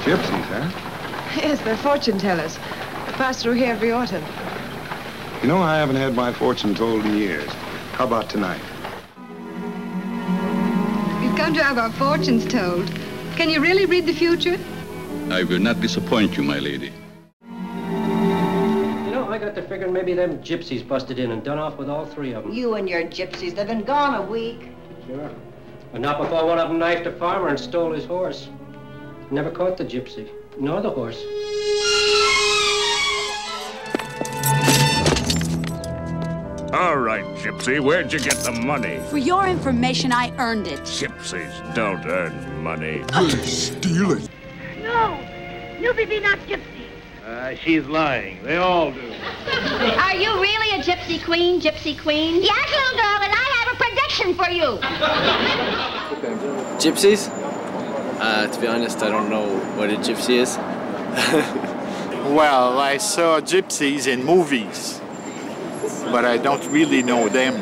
Gypsies, huh? Yes, they're fortune tellers. Pass through here every autumn. You know, I haven't had my fortune told in years. How about tonight? We've come to have our fortunes told. Can you really read the future? I will not disappoint you, my lady. You know, I got to figuring maybe them gypsies busted in and done off with all three of them. You and your gypsies, they've been gone a week. Sure. But not before one of them knifed a farmer and stole his horse. Never caught the gypsy, nor the horse. All right, Gypsy, where'd you get the money? For your information, I earned it. Gypsies don't earn money. Steal it. No, Newbie be not gypsy. She's lying. They all do. Are you really a gypsy queen, Gypsy queen? Yes, little girl, and I have a prediction for you. Gypsies? To be honest, I don't know what a gypsy is. Well, I saw gypsies in movies, but I don't really know them.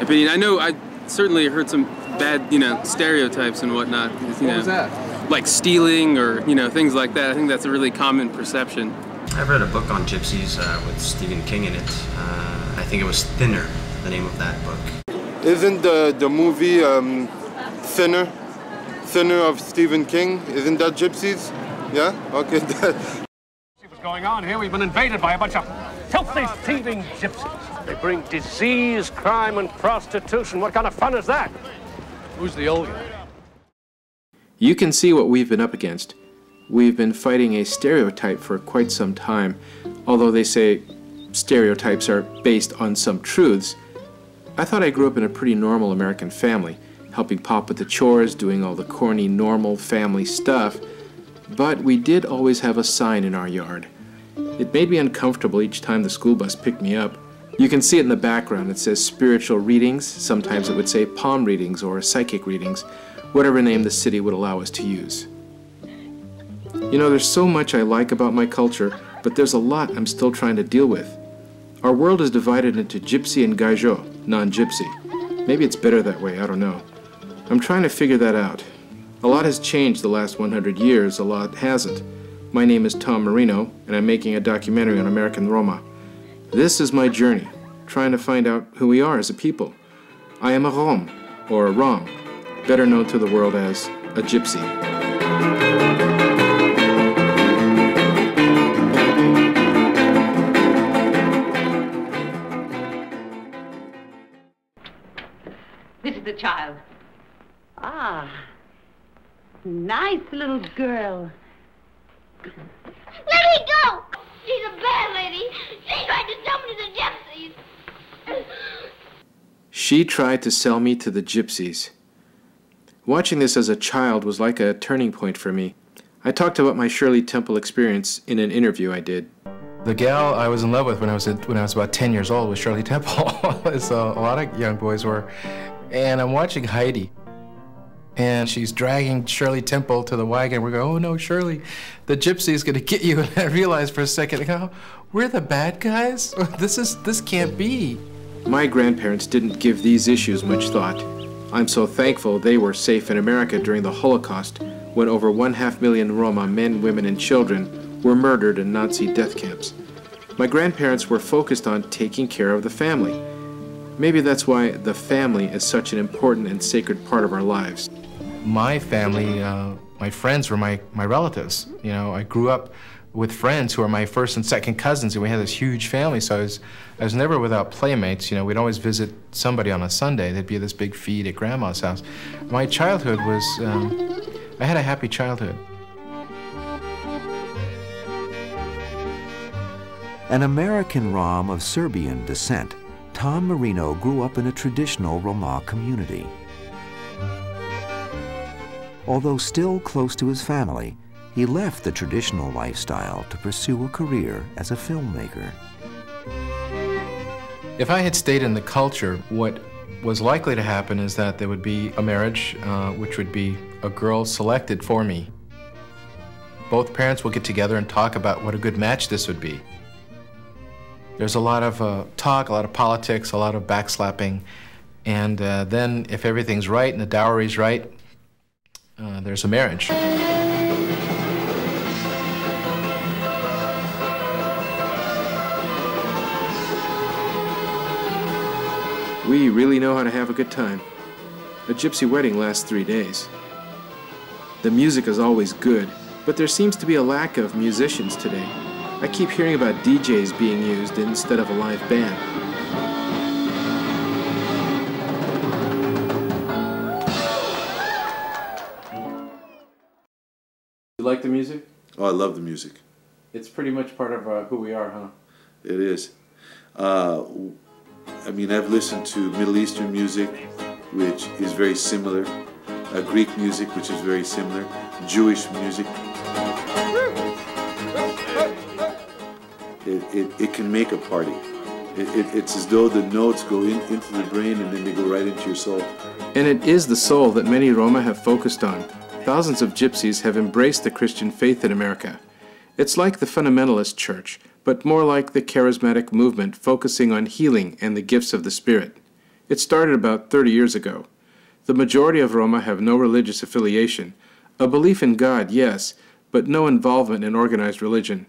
Opinion. I certainly heard some bad, stereotypes and whatnot. What was that? Like stealing or, things like that. I think that's a really common perception. I've read a book on gypsies with Stephen King in it. I think it was Thinner, the name of that book. Isn't the movie Thinner of Stephen King? Isn't that gypsies? Yeah? Okay. See what's going on here? We've been invaded by a bunch of filthy, thieving gypsies. They bring disease, crime, and prostitution. What kind of fun is that? Who's the old guy? You can see what we've been up against. We've been fighting a stereotype for quite some time, although they say stereotypes are based on some truths. I thought I grew up in a pretty normal American family, helping Pop with the chores, doing all the corny, normal family stuff, but we did always have a sign in our yard. It made me uncomfortable each time the school bus picked me up. You can see it in the background. It says spiritual readings. Sometimes it would say palm readings or psychic readings, whatever name the city would allow us to use. There's so much I like about my culture, but there's a lot I'm still trying to deal with. Our world is divided into gypsy and gaijō, non-gypsy. Maybe it's better that way, I don't know. I'm trying to figure that out. A lot has changed the last 100 years, a lot hasn't. My name is Tom Marino, and I'm making a documentary on American Roma. This is my journey, trying to find out who we are as a people. I am a Rom, or a Rom, better known to the world as a gypsy. This is the child. Ah, nice little girl. Let me go! She's a bad lady. She tried to sell me to the gypsies. She tried to sell me to the gypsies. Watching this as a child was like a turning point for me. I talked about my Shirley Temple experience in an interview I did. The gal I was in love with when I was about 10 years old was Shirley Temple, as a lot of young boys were. And I'm watching Heidi, and she's dragging Shirley Temple to the wagon. We're going, oh no, Shirley, the gypsy's gonna get you. And I realized for a second, we're the bad guys? This can't be. My grandparents didn't give these issues much thought. I'm so thankful they were safe in America during the Holocaust, when over 500,000 Roma men, women, and children were murdered in Nazi death camps. My grandparents were focused on taking care of the family. Maybe that's why the family is such an important and sacred part of our lives. My family, my friends were my relatives. I grew up with friends who are my first and second cousins, and we had this huge family, so I was never without playmates. We'd always visit somebody on a Sunday. There'd be this big feed at Grandma's house. My childhood was, I had a happy childhood. An American Rom of Serbian descent, Tom Marino grew up in a traditional Roma community. Although still close to his family, he left the traditional lifestyle to pursue a career as a filmmaker. If I had stayed in the culture, what was likely to happen is that there would be a marriage, which would be a girl selected for me. Both parents will get together and talk about what a good match this would be. There's a lot of talk, a lot of politics, a lot of backslapping, and then if everything's right and the dowry's right, there's a marriage. We really know how to have a good time. A gypsy wedding lasts 3 days. The music is always good, but there seems to be a lack of musicians today. I keep hearing about DJs being used instead of a live band. You like the music? Oh, I love the music. It's pretty much part of who we are, huh? It is. I mean, I've listened to Middle Eastern music, which is very similar. Greek music, which is very similar. Jewish music. It can make a party. It's as though the notes go into the brain and then they go right into your soul. And it is the soul that many Roma have focused on. Thousands of gypsies have embraced the Christian faith in America. It's like the fundamentalist church, but more like the charismatic movement focusing on healing and the gifts of the Spirit. It started about 30 years ago. The majority of Roma have no religious affiliation, a belief in God, yes, but no involvement in organized religion.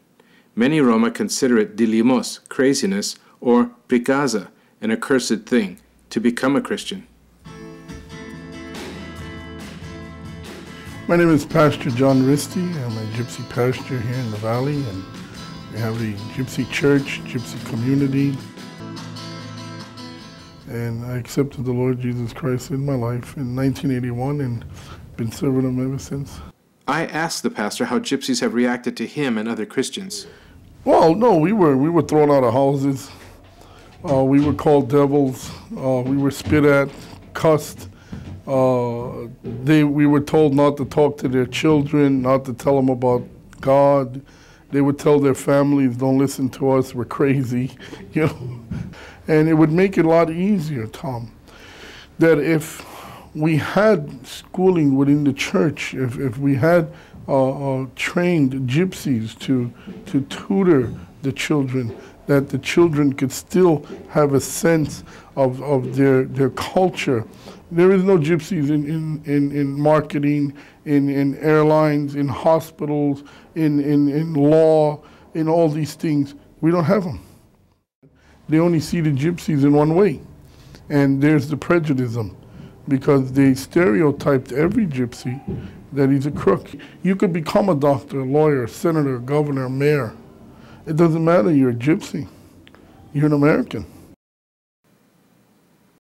Many Roma consider it dilimos, craziness, or prikaza, an accursed thing, to become a Christian. My name is Pastor John Risti. I'm a gypsy pastor here in the valley, and we have a gypsy church, gypsy community. And I accepted the Lord Jesus Christ in my life in 1981 and been serving him ever since. I asked the pastor how gypsies have reacted to him and other Christians. Well, no, we were thrown out of houses. We were called devils. We were spit at, cussed. We were told not to talk to their children, not to tell them about God. They would tell their families, don't listen to us, we're crazy, you know. And it would make it a lot easier, Tom, that if we had schooling within the church, if we had trained gypsies to tutor the children, that the children could still have a sense of their culture. There is no gypsies in marketing, in airlines, in hospitals, in law, in all these things. We don't have them. They only see the gypsies in one way. And there's the prejudice, because they stereotyped every gypsy that he's a crook. You could become a doctor, a lawyer, senator, governor, mayor. It doesn't matter, you're a gypsy. You're an American.